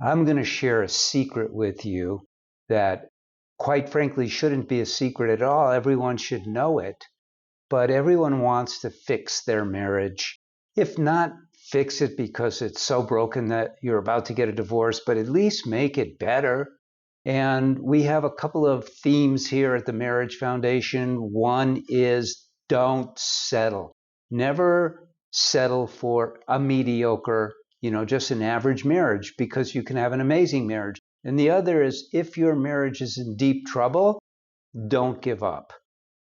I'm going to share a secret with you that, quite frankly, shouldn't be a secret at all. Everyone should know it, but everyone wants to fix their marriage. If not fix it because it's so broken that you're about to get a divorce, but at least make it better. And we have a couple of themes here at the Marriage Foundation. One is don't settle. Never settle for a mediocre, just an average marriage, because you can have an amazing marriage. And the other is, if your marriage is in deep trouble, don't give up.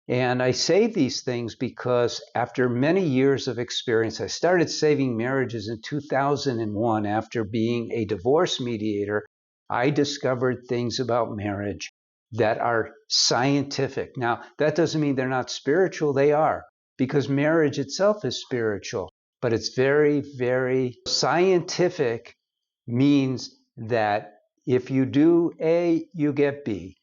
And I say these things because after many years of experience, I started saving marriages in 2001 after being a divorce mediator. I discovered things about marriage that are scientific. Now, that doesn't mean they're not spiritual. They are, because marriage itself is spiritual, but it's very, very scientific. Means that if you do A, you get B.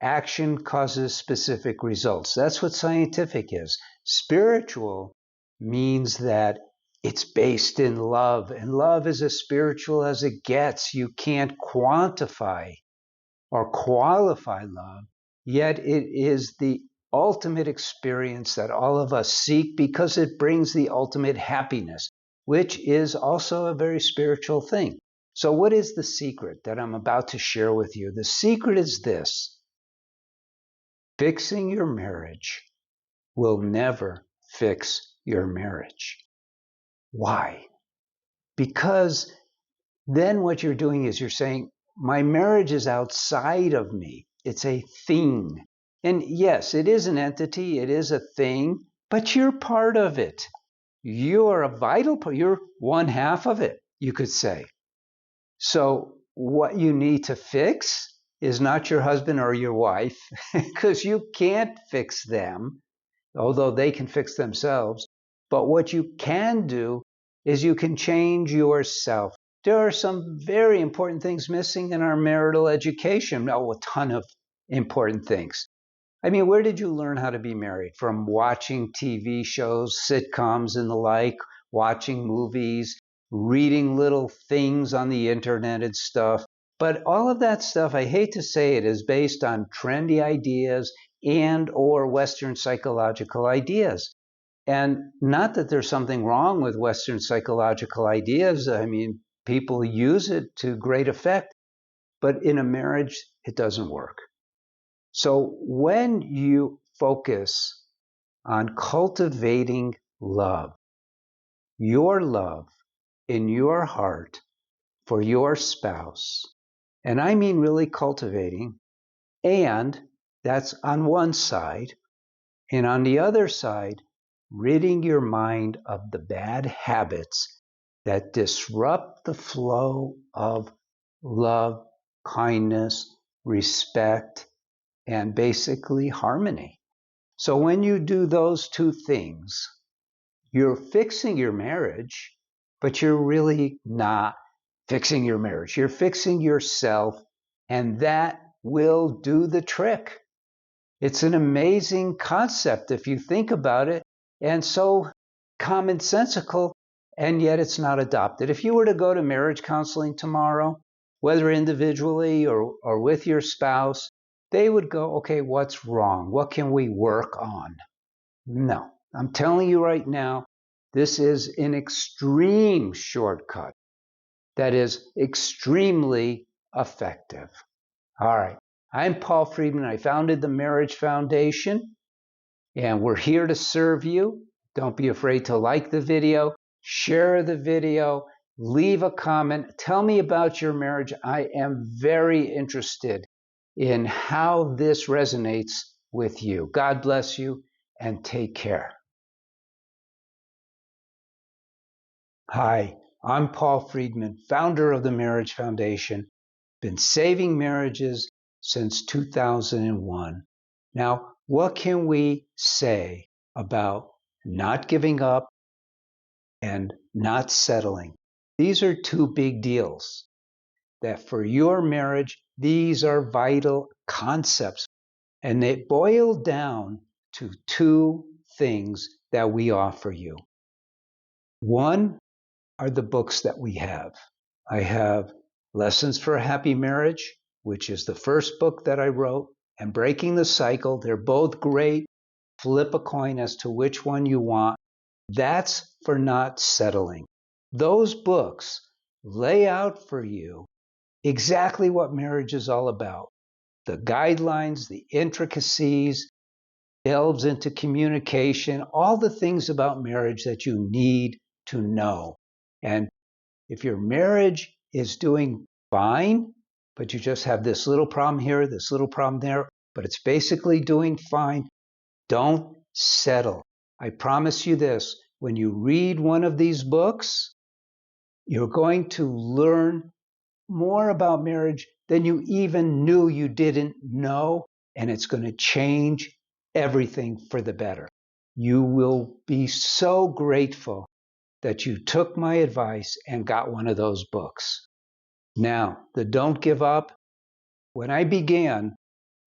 Action causes specific results. That's what scientific is. Spiritual means that it's based in love, and love is as spiritual as it gets. You can't quantify or qualify love, yet it is the ultimate experience that all of us seek because it brings the ultimate happiness, which is also a very spiritual thing. So what is the secret that I'm about to share with you? The secret is this: fixing your marriage will never fix your marriage. Why? Because then what you're doing is you're saying, my marriage is outside of me. It's a thing. And yes, it is an entity, it is a thing, but you're part of it. You're a vital part. You're one half of it, you could say. So what you need to fix is not your husband or your wife, because you can't fix them, although they can fix themselves. But what you can do is you can change yourself. There are some very important things missing in our marital education. Oh, a ton of important things. I mean, where did you learn how to be married? From watching TV shows, sitcoms and the like, watching movies, reading little things on the internet and stuff. But all of that stuff, I hate to say it, is based on trendy ideas and or Western psychological ideas. And not that there's something wrong with Western psychological ideas. I mean, people use it to great effect, but in a marriage, it doesn't work. So when you focus on cultivating love in your heart for your spouse, and I mean really cultivating, and that's on one side, and on the other side, ridding your mind of the bad habits that disrupt the flow of love, kindness, respect, and basically harmony. So when you do those two things, you're fixing your marriage, but you're really not fixing your marriage. You're fixing yourself, and that will do the trick. It's an amazing concept if you think about it, and so commonsensical, and yet it's not adopted. If you were to go to marriage counseling tomorrow, whether individually or with your spouse, they would go, okay, what's wrong? What can we work on? No, I'm telling you right now, this is an extreme shortcut that is extremely effective. All right. I'm Paul Friedman. I founded the Marriage Foundation, and we're here to serve you. Don't be afraid to like the video, share the video, leave a comment. Tell me about your marriage. I am very interested in how this resonates with you. God bless you, and take care. Hi, I'm Paul Friedman, founder of the Marriage Foundation. Been saving marriages since 2001. Now, what can we say about not giving up and not settling? These are two big deals that for your marriage, these are vital concepts. And they boil down to two things that we offer you. One are the books that we have. I have Lessons for a Happy Marriage, which is the first book that I wrote, and Breaking the Cycle. They're both great. Flip a coin as to which one you want. That's for not settling. Those books lay out for you exactly what marriage is all about. The guidelines, the intricacies, delves into communication, all the things about marriage that you need to know. And if your marriage is doing fine, but you just have this little problem here, this little problem there, but it's basically doing fine, don't settle. I promise you this, when you read one of these books, you're going to learn more about marriage than you even knew you didn't know, and it's going to change everything for the better. You will be so grateful that you took my advice and got one of those books. Now, the Don't Give Up. When I began,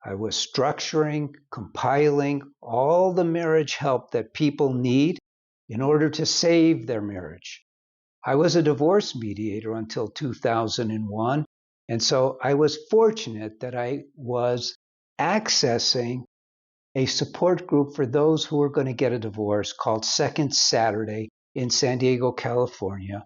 I was structuring, compiling all the marriage help that people need in order to save their marriage. I was a divorce mediator until 2001, and so I was fortunate that I was accessing a support group for those who were going to get a divorce called Second Saturday in San Diego, California.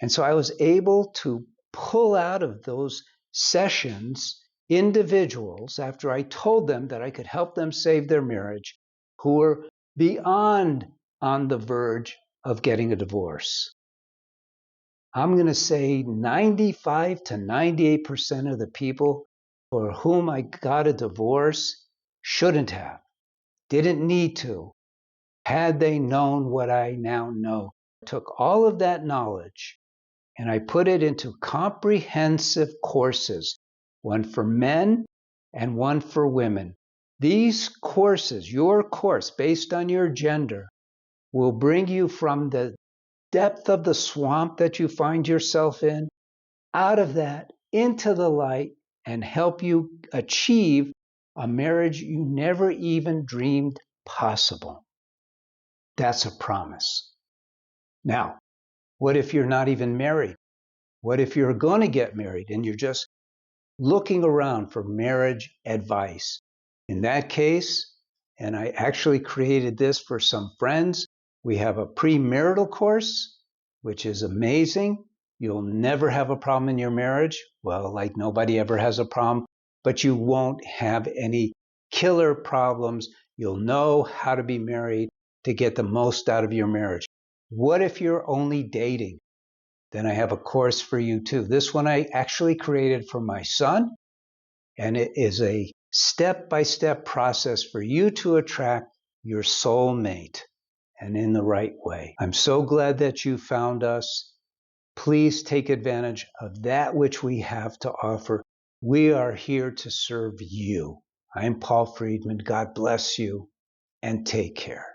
And so I was able to pull out of those sessions individuals, after I told them that I could help them save their marriage, who were beyond on the verge of getting a divorce. I'm going to say 95 to 98% of the people for whom I got a divorce shouldn't have, didn't need to, had they known what I now know. I took all of that knowledge and I put it into comprehensive courses, one for men and one for women. These courses, your course based on your gender, will bring you from the depth of the swamp that you find yourself in, out of that, into the light, and help you achieve a marriage you never even dreamed possible. That's a promise. Now, what if you're not even married? What if you're going to get married and you're just looking around for marriage advice? In that case, and I actually created this for some friends, we have a premarital course, which is amazing. You'll never have a problem in your marriage. Well, like nobody ever has a problem, but you won't have any killer problems. You'll know how to be married to get the most out of your marriage. What if you're only dating? Then I have a course for you too. This one I actually created for my son, and it is a step-by-step process for you to attract your soulmate, and in the right way. I'm so glad that you found us. Please take advantage of that which we have to offer. We are here to serve you. I'm Paul Friedman. God bless you, and take care.